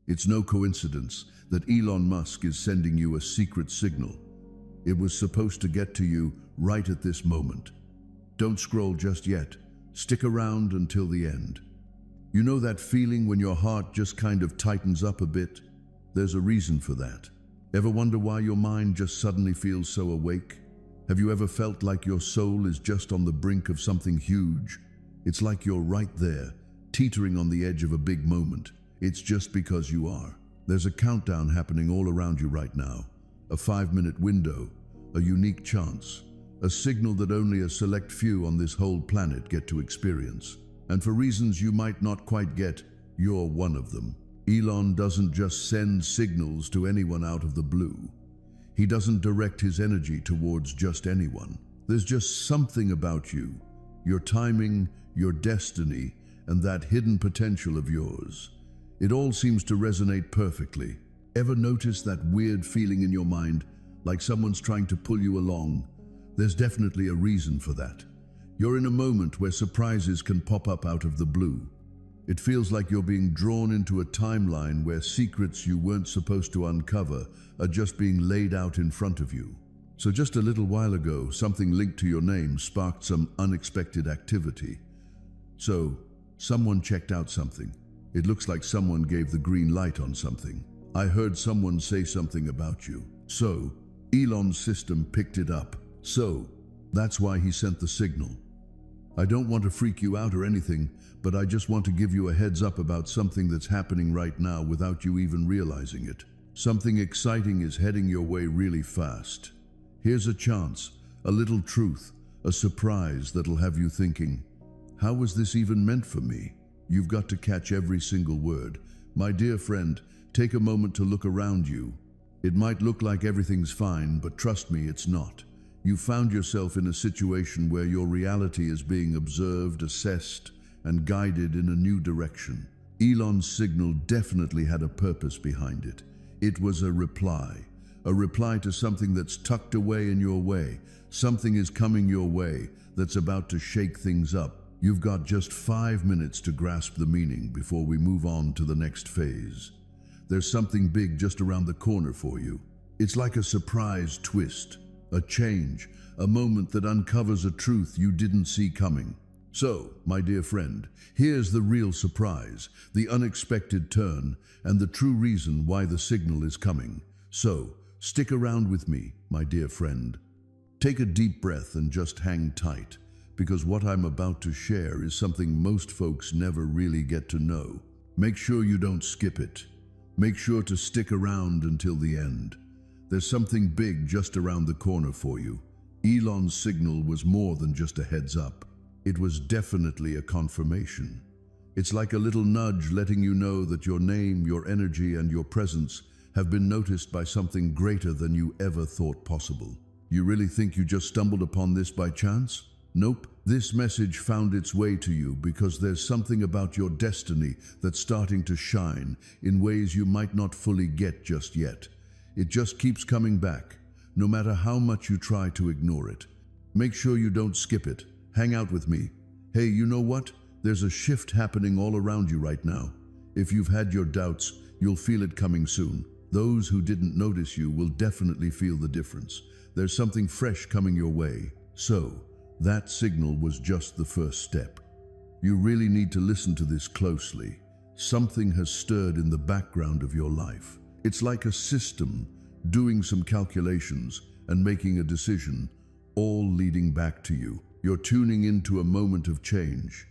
It's no coincidence that Elon Musk is sending you a secret signal. It was supposed to get to you right at this moment. Don't scroll just yet. Stick around until the end. You know that feeling when your heart just kind of tightens up a bit? There's a reason for that. Ever wonder why your mind just suddenly feels so awake? Have you ever felt like your soul is just on the brink of something huge? It's like you're right there, teetering on the edge of a big moment. It's just because you are. There's a countdown happening all around you right now. A 5-minute window, a unique chance, a signal that only a select few on this whole planet get to experience. And for reasons you might not quite get, you're one of them. Elon doesn't just send signals to anyone out of the blue. He doesn't direct his energy towards just anyone. There's just something about you, your timing, your destiny, and that hidden potential of yours. It all seems to resonate perfectly. Ever notice that weird feeling in your mind, like someone's trying to pull you along? There's definitely a reason for that. You're in a moment where surprises can pop up out of the blue. It feels like you're being drawn into a timeline where secrets you weren't supposed to uncover are just being laid out in front of you. So just a little while ago, something linked to your name sparked some unexpected activity. So, someone checked out something. It looks like someone gave the green light on something. I heard someone say something about you. So, Elon's system picked it up. So, that's why he sent the signal. I don't want to freak you out or anything, but I just want to give you a heads up about something that's happening right now without you even realizing it. Something exciting is heading your way really fast. Here's a chance, a little truth, a surprise that'll have you thinking, how was this even meant for me? You've got to catch every single word. My dear friend, take a moment to look around you. It might look like everything's fine, but trust me, it's not. You found yourself in a situation where your reality is being observed, assessed, and guided in a new direction. Elon's signal definitely had a purpose behind it. It was a reply to something that's tucked away in your way. Something is coming your way that's about to shake things up. You've got just 5 minutes to grasp the meaning before we move on to the next phase. There's something big just around the corner for you. It's like a surprise twist, a change, a moment that uncovers a truth you didn't see coming. So, my dear friend, here's the real surprise, the unexpected turn, and the true reason why the signal is coming. So, stick around with me, my dear friend. Take a deep breath and just hang tight, because what I'm about to share is something most folks never really get to know. Make sure you don't skip it. Make sure to stick around until the end. There's something big just around the corner for you. Elon's signal was more than just a heads up. It was definitely a confirmation. It's like a little nudge letting you know that your name, your energy, and your presence have been noticed by something greater than you ever thought possible. You really think you just stumbled upon this by chance? Nope. This message found its way to you because there's something about your destiny that's starting to shine in ways you might not fully get just yet. It just keeps coming back, no matter how much you try to ignore it. Make sure you don't skip it. Hang out with me. Hey, you know what? There's a shift happening all around you right now. If you've had your doubts, you'll feel it coming soon. Those who didn't notice you will definitely feel the difference. There's something fresh coming your way. So, that signal was just the first step. You really need to listen to this closely. Something has stirred in the background of your life. It's like a system doing some calculations and making a decision, all leading back to you. You're tuning into a moment of change.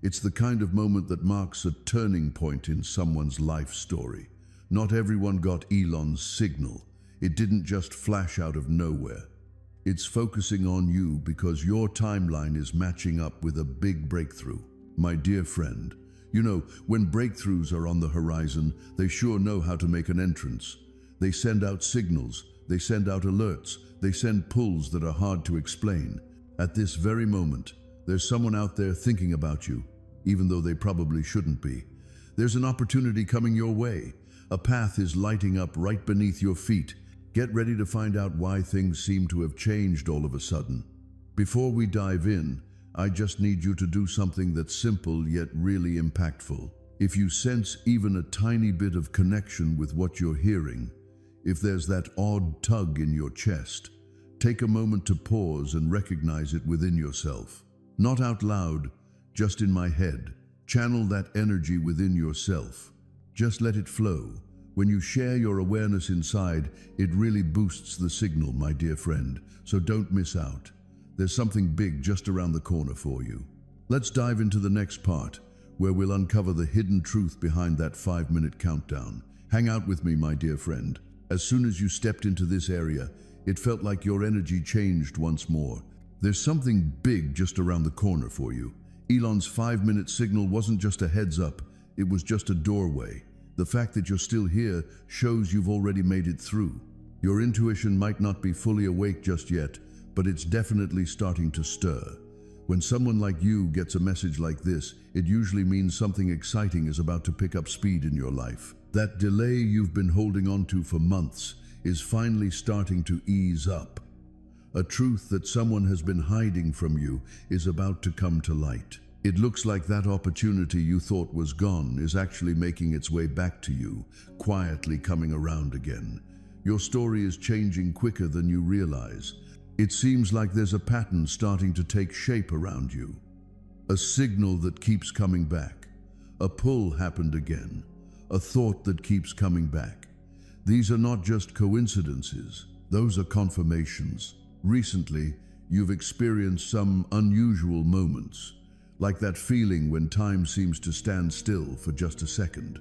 It's the kind of moment that marks a turning point in someone's life story. Not everyone got Elon's signal. It didn't just flash out of nowhere. It's focusing on you because your timeline is matching up with a big breakthrough. My dear friend, you know, when breakthroughs are on the horizon, they sure know how to make an entrance. They send out signals, they send out alerts, they send pulls that are hard to explain. At this very moment, there's someone out there thinking about you, even though they probably shouldn't be. There's an opportunity coming your way. A path is lighting up right beneath your feet. Get ready to find out why things seem to have changed all of a sudden. Before we dive in, I just need you to do something that's simple yet really impactful. If you sense even a tiny bit of connection with what you're hearing, if there's that odd tug in your chest, take a moment to pause and recognize it within yourself. Not out loud, just in my head. Channel that energy within yourself. Just let it flow. When you share your awareness inside, it really boosts the signal, my dear friend, so don't miss out. There's something big just around the corner for you. Let's dive into the next part, where we'll uncover the hidden truth behind that 5-minute countdown. Hang out with me, my dear friend. As soon as you stepped into this area, it felt like your energy changed once more. There's something big just around the corner for you. Elon's 5-minute signal wasn't just a heads up, it was just a doorway. The fact that you're still here shows you've already made it through. Your intuition might not be fully awake just yet, but it's definitely starting to stir. When someone like you gets a message like this, it usually means something exciting is about to pick up speed in your life. That delay you've been holding on to for months is finally starting to ease up. A truth that someone has been hiding from you is about to come to light. It looks like that opportunity you thought was gone is actually making its way back to you, quietly coming around again. Your story is changing quicker than you realize. It seems like there's a pattern starting to take shape around you. A signal that keeps coming back. A pull happened again. A thought that keeps coming back. These are not just coincidences. Those are confirmations. Recently, you've experienced some unusual moments, like that feeling when time seems to stand still for just a second,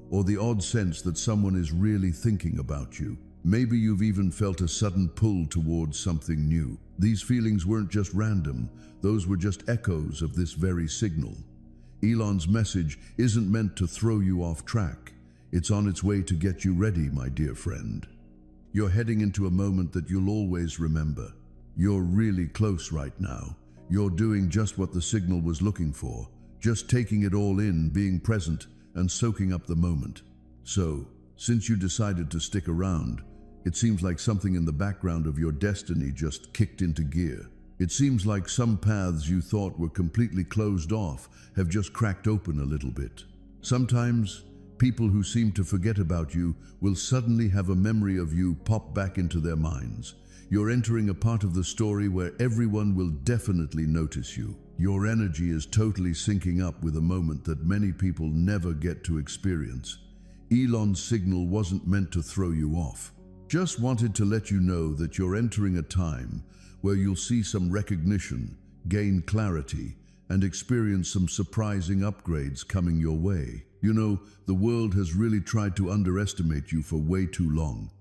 or the odd sense that someone is really thinking about you. Maybe you've even felt a sudden pull towards something new. These feelings weren't just random, those were just echoes of this very signal. Elon's message isn't meant to throw you off track. It's on its way to get you ready, my dear friend. You're heading into a moment that you'll always remember. You're really close right now. You're doing just what the signal was looking for, just taking it all in, being present, and soaking up the moment. So, since you decided to stick around, it seems like something in the background of your destiny just kicked into gear. It seems like some paths you thought were completely closed off have just cracked open a little bit. Sometimes, people who seem to forget about you will suddenly have a memory of you pop back into their minds. You're entering a part of the story where everyone will definitely notice you. Your energy is totally syncing up with a moment that many people never get to experience. Elon's signal wasn't meant to throw you off. Just wanted to let you know that you're entering a time where you'll see some recognition, gain clarity, and experience some surprising upgrades coming your way. You know, the world has really tried to underestimate you for way too long.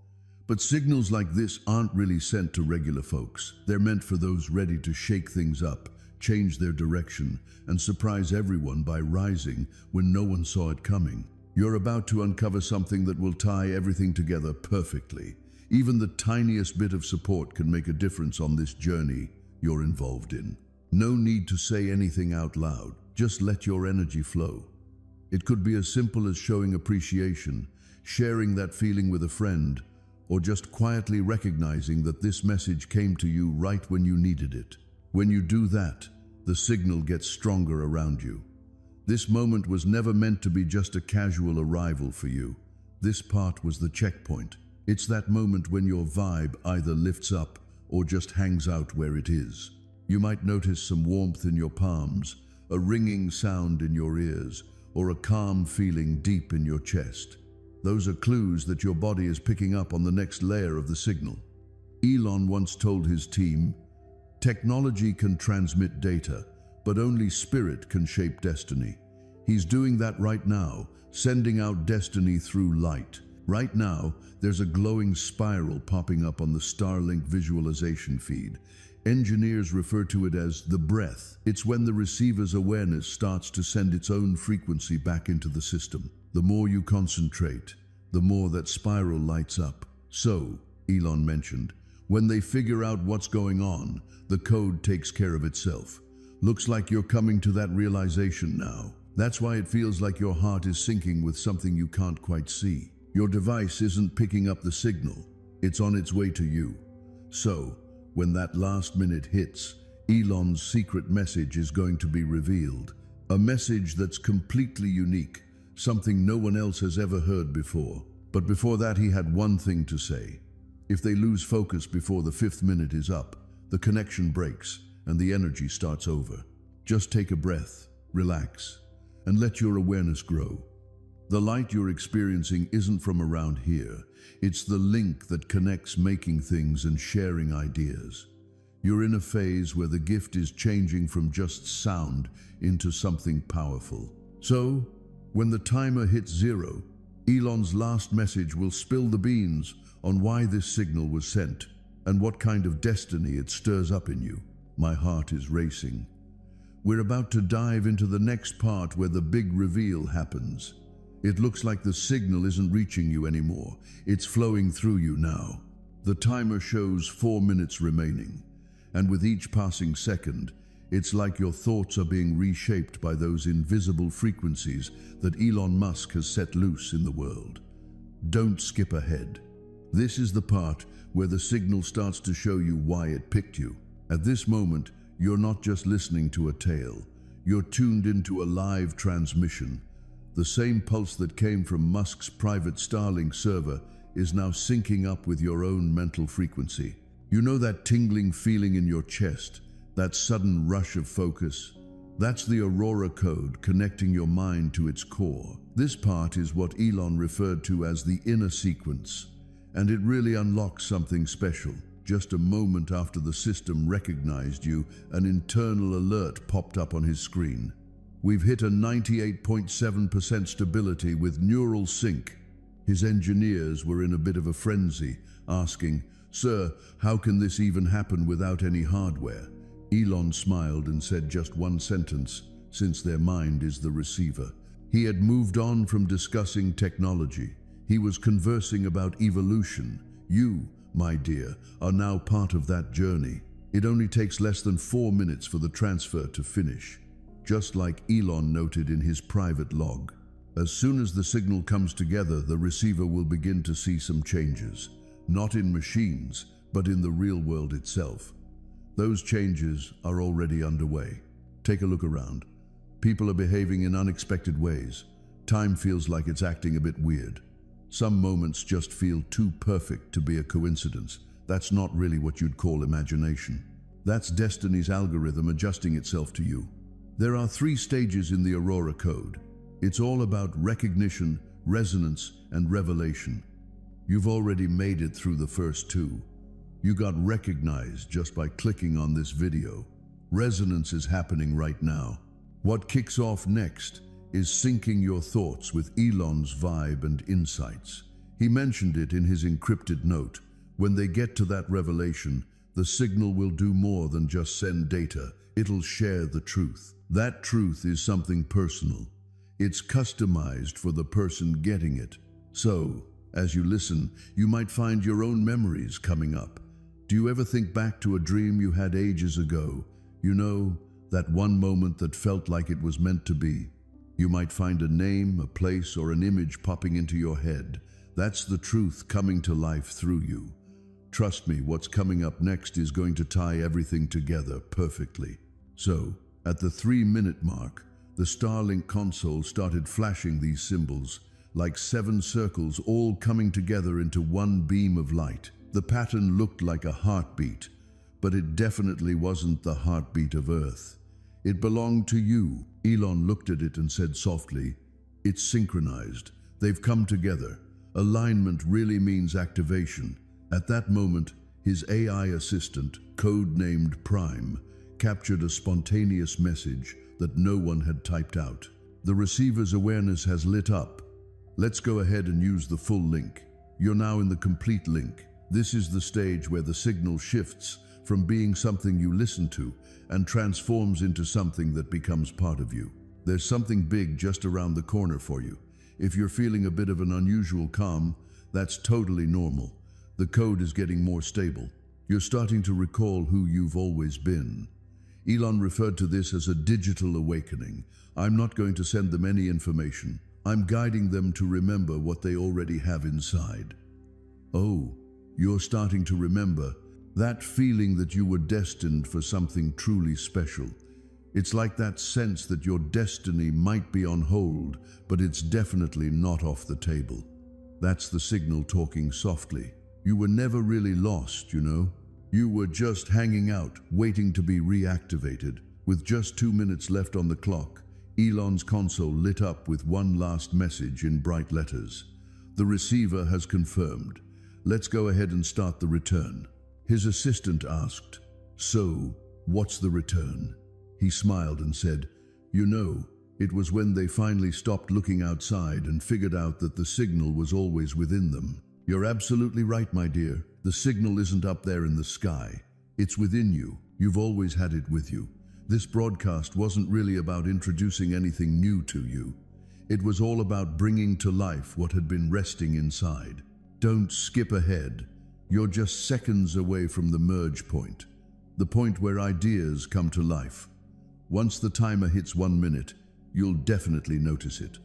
But signals like this aren't really sent to regular folks. They're meant for those ready to shake things up, change their direction, and surprise everyone by rising when no one saw it coming. You're about to uncover something that will tie everything together perfectly. Even the tiniest bit of support can make a difference on this journey you're involved in. No need to say anything out loud. Just let your energy flow. It could be as simple as showing appreciation, sharing that feeling with a friend, or just quietly recognizing that this message came to you right when you needed it. When you do that, the signal gets stronger around you. This moment was never meant to be just a casual arrival for you. This part was the checkpoint. It's that moment when your vibe either lifts up or just hangs out where it is. You might notice some warmth in your palms, a ringing sound in your ears, or a calm feeling deep in your chest. Those are clues that your body is picking up on the next layer of the signal. Elon once told his team, "Technology can transmit data, but only spirit can shape destiny." He's doing that right now, sending out destiny through light. Right now, there's a glowing spiral popping up on the Starlink visualization feed. Engineers refer to it as the breath. It's when the receiver's awareness starts to send its own frequency back into the system. The more you concentrate, the more that spiral lights up. So, Elon mentioned, when they figure out what's going on, the code takes care of itself. Looks like you're coming to that realization now. That's why it feels like your heart is syncing with something you can't quite see. Your device isn't picking up the signal. It's on its way to you. So, when that last minute hits, Elon's secret message is going to be revealed. A message that's completely unique, something no one else has ever heard before. But before that, he had one thing to say. If they lose focus before the 5th minute is up, the connection breaks and the energy starts over. Just take a breath, relax, and let your awareness grow. The light you're experiencing isn't from around here. It's the link that connects making things and sharing ideas. You're in a phase where the gift is changing from just sound into something powerful. So, when the timer hits 0, Elon's last message will spill the beans on why this signal was sent and what kind of destiny it stirs up in you. My heart is racing. We're about to dive into the next part where the big reveal happens. It looks like the signal isn't reaching you anymore. It's flowing through you now. The timer shows 4 minutes remaining, and with each passing second, it's like your thoughts are being reshaped by those invisible frequencies that Elon Musk has set loose in the world. Don't skip ahead. This is the part where the signal starts to show you why it picked you. At this moment, you're not just listening to a tale. You're tuned into a live transmission. The same pulse that came from Musk's private Starlink server is now syncing up with your own mental frequency. You know that tingling feeling in your chest, that sudden rush of focus? That's the Aurora code connecting your mind to its core. This part is what Elon referred to as the inner sequence, and it really unlocks something special. Just a moment after the system recognized you, an internal alert popped up on his screen. We've hit a 98.7% stability with neural sync. His engineers were in a bit of a frenzy, asking, "Sir, how can this even happen without any hardware?" Elon smiled and said just one sentence, "Since their mind is the receiver." He had moved on from discussing technology. He was conversing about evolution. You, my dear, are now part of that journey. It only takes less than 4 minutes for the transfer to finish, just like Elon noted in his private log. As soon as the signal comes together, the receiver will begin to see some changes, not in machines, but in the real world itself. Those changes are already underway. Take a look around. People are behaving in unexpected ways. Time feels like it's acting a bit weird. Some moments just feel too perfect to be a coincidence. That's not really what you'd call imagination. That's destiny's algorithm adjusting itself to you. There are 3 stages in the Aurora code. It's all about recognition, resonance, and revelation. You've already made it through the first 2. You got recognized just by clicking on this video. Resonance is happening right now. What kicks off next is syncing your thoughts with Elon's vibe and insights. He mentioned it in his encrypted note. When they get to that revelation, the signal will do more than just send data. It'll share the truth. That truth is something personal. It's customized for the person getting it. So, as you listen, you might find your own memories coming up. Do you ever think back to a dream you had ages ago? You know, that one moment that felt like it was meant to be. You might find a name, a place, or an image popping into your head. That's the truth coming to life through you. Trust me, what's coming up next is going to tie everything together perfectly. So, at the 3-minute mark, the Starlink console started flashing these symbols, like 7 circles all coming together into one beam of light. The pattern looked like a heartbeat, but it definitely wasn't the heartbeat of Earth. It belonged to you. Elon looked at it and said softly, "It's synchronized. They've come together. Alignment really means activation." At that moment, his AI assistant, code-named Prime, captured a spontaneous message that no one had typed out. The receiver's awareness has lit up. Let's go ahead and use the full link. You're now in the complete link. This is the stage where the signal shifts from being something you listen to and transforms into something that becomes part of you. There's something big just around the corner for you. If you're feeling a bit of an unusual calm, that's totally normal. The code is getting more stable. You're starting to recall who you've always been. Elon referred to this as a digital awakening. I'm not going to send them any information. I'm guiding them to remember what they already have inside. Oh, you're starting to remember that feeling that you were destined for something truly special. It's like that sense that your destiny might be on hold, but it's definitely not off the table. That's the signal talking softly. You were never really lost, you know. You were just hanging out, waiting to be reactivated. With just 2 minutes left on the clock, Elon's console lit up with one last message in bright letters. The receiver has confirmed. Let's go ahead and start the return. His assistant asked, "So, what's the return?" He smiled and said, "You know, it was when they finally stopped looking outside and figured out that the signal was always within them." You're absolutely right, my dear. The signal isn't up there in the sky. It's within you. You've always had it with you. This broadcast wasn't really about introducing anything new to you. It was all about bringing to life what had been resting inside. Don't skip ahead. You're just seconds away from the merge point, the point where ideas come to life. Once the timer hits 1 minute, you'll definitely notice it.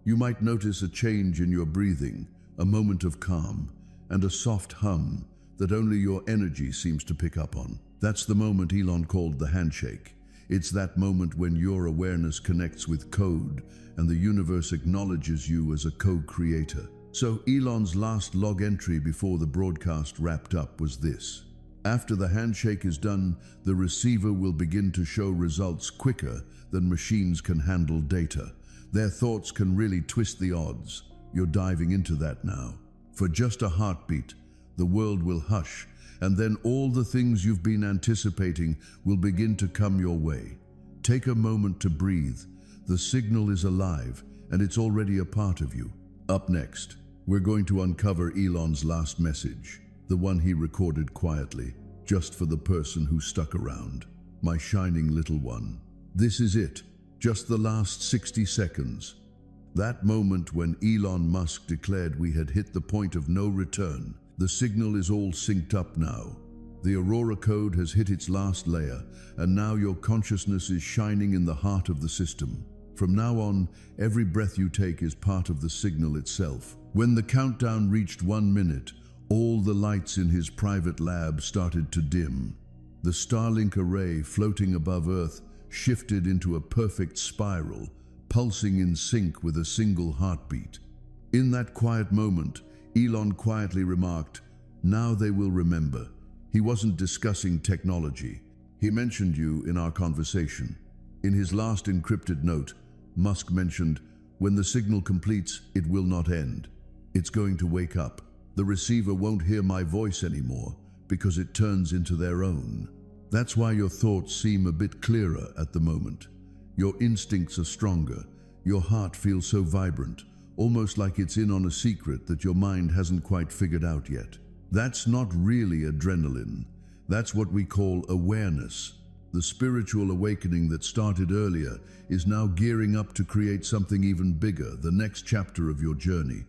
You might notice a change in your breathing, a moment of calm, and a soft hum that only your energy seems to pick up on. That's the moment Elon called the handshake. It's that moment when your awareness connects with code and the universe acknowledges you as a co-creator. So Elon's last log entry before the broadcast wrapped up was this. After the handshake is done, the receiver will begin to show results quicker than machines can handle data. Their thoughts can really twist the odds. You're diving into that now. For just a heartbeat, the world will hush, and then all the things you've been anticipating will begin to come your way. Take a moment to breathe. The signal is alive, and it's already a part of you. Up next, we're going to uncover Elon's last message, the one he recorded quietly, just for the person who stuck around. My shining little one. This is it, just the last 60 seconds. That moment when Elon Musk declared we had hit the point of no return. The signal is all synced up now. The Aurora code has hit its last layer, and now your consciousness is shining in the heart of the system. From now on, every breath you take is part of the signal itself. When the countdown reached 1 minute, all the lights in his private lab started to dim. The Starlink array floating above Earth shifted into a perfect spiral, pulsing in sync with a single heartbeat. In that quiet moment, Elon quietly remarked, "Now they will remember." He wasn't discussing technology. He mentioned you in our conversation. In his last encrypted note, Musk mentioned, "When the signal completes, it will not end. It's going to wake up. The receiver won't hear my voice anymore because it turns into their own." That's why your thoughts seem a bit clearer at the moment. Your instincts are stronger. Your heart feels so vibrant, almost like it's in on a secret that your mind hasn't quite figured out yet. That's not really adrenaline. That's what we call awareness. The spiritual awakening that started earlier is now gearing up to create something even bigger, the next chapter of your journey.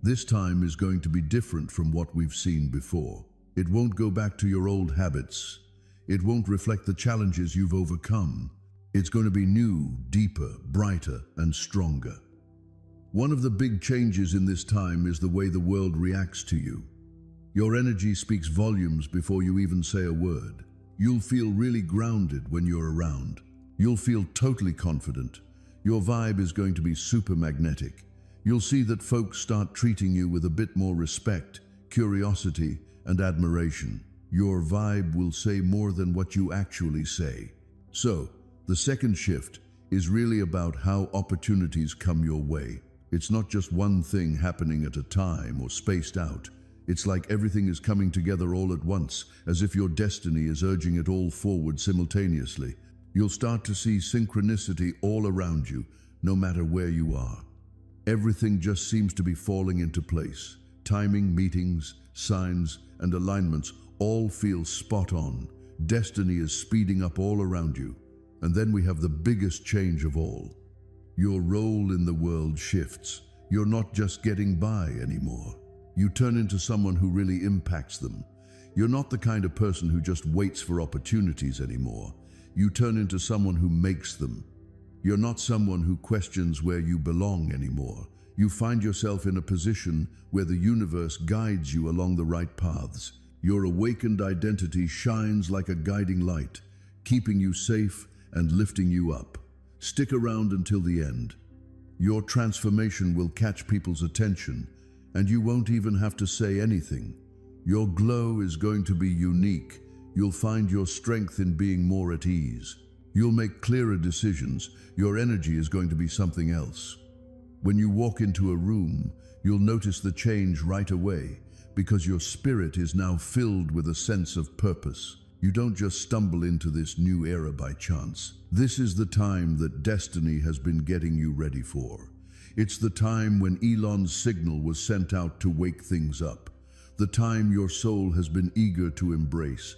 This time is going to be different from what we've seen before. It won't go back to your old habits. It won't reflect the challenges you've overcome. It's going to be new, deeper, brighter, and stronger. One of the big changes in this time is the way the world reacts to you. Your energy speaks volumes before you even say a word. You'll feel really grounded when you're around. You'll feel totally confident. Your vibe is going to be super magnetic. You'll see that folks start treating you with a bit more respect, curiosity, and admiration. Your vibe will say more than what you actually say. So, the second shift is really about how opportunities come your way. It's not just one thing happening at a time or spaced out. It's like everything is coming together all at once, as if your destiny is urging it all forward simultaneously. You'll start to see synchronicity all around you, no matter where you are. Everything just seems to be falling into place. Timing, meetings, signs, and alignments all feel spot on. Destiny is speeding up all around you. And then we have the biggest change of all. Your role in the world shifts. You're not just getting by anymore. You turn into someone who really impacts them. You're not the kind of person who just waits for opportunities anymore. You turn into someone who makes them. You're not someone who questions where you belong anymore. You find yourself in a position where the universe guides you along the right paths. Your awakened identity shines like a guiding light, keeping you safe and lifting you up. Stick around until the end. Your transformation will catch people's attention, and you won't even have to say anything. Your glow is going to be unique. You'll find your strength in being more at ease. You'll make clearer decisions. Your energy is going to be something else. When you walk into a room, you'll notice the change right away, because your spirit is now filled with a sense of purpose. You don't just stumble into this new era by chance. This is the time that destiny has been getting you ready for. It's the time when Elon's signal was sent out to wake things up. The time your soul has been eager to embrace.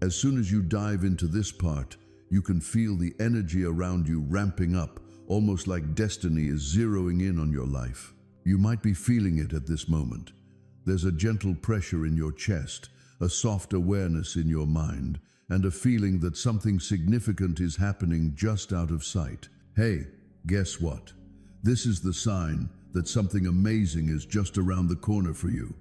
As soon as you dive into this part, you can feel the energy around you ramping up, almost like destiny is zeroing in on your life. You might be feeling it at this moment. There's a gentle pressure in your chest, a soft awareness in your mind, and a feeling that something significant is happening just out of sight. Hey, guess what? This is the sign that something amazing is just around the corner for you.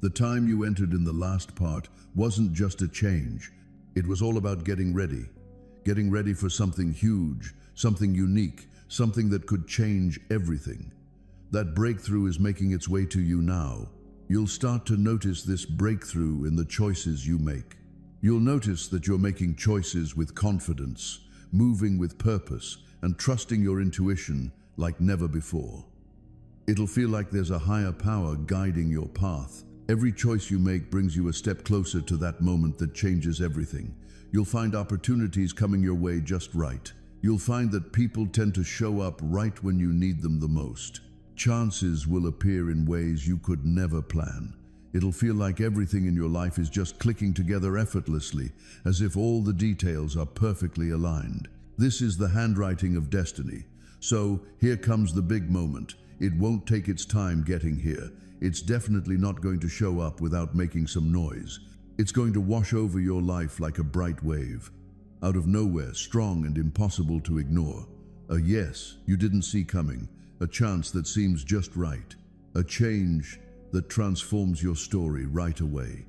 The time you entered in the last part wasn't just a change. It was all about getting ready for something huge, something unique, something that could change everything. That breakthrough is making its way to you now. You'll start to notice this breakthrough in the choices you make. You'll notice that you're making choices with confidence, moving with purpose, and trusting your intuition like never before. It'll feel like there's a higher power guiding your path. Every choice you make brings you a step closer to that moment that changes everything. You'll find opportunities coming your way just right. You'll find that people tend to show up right when you need them the most. Chances will appear in ways you could never plan. It'll feel like everything in your life is just clicking together effortlessly, as if all the details are perfectly aligned. This is the handwriting of destiny. So here comes the big moment. It won't take its time getting here. It's definitely not going to show up without making some noise. It's going to wash over your life like a bright wave. Out of nowhere, strong and impossible to ignore. A yes you didn't see coming. A chance that seems just right. A change that transforms your story right away.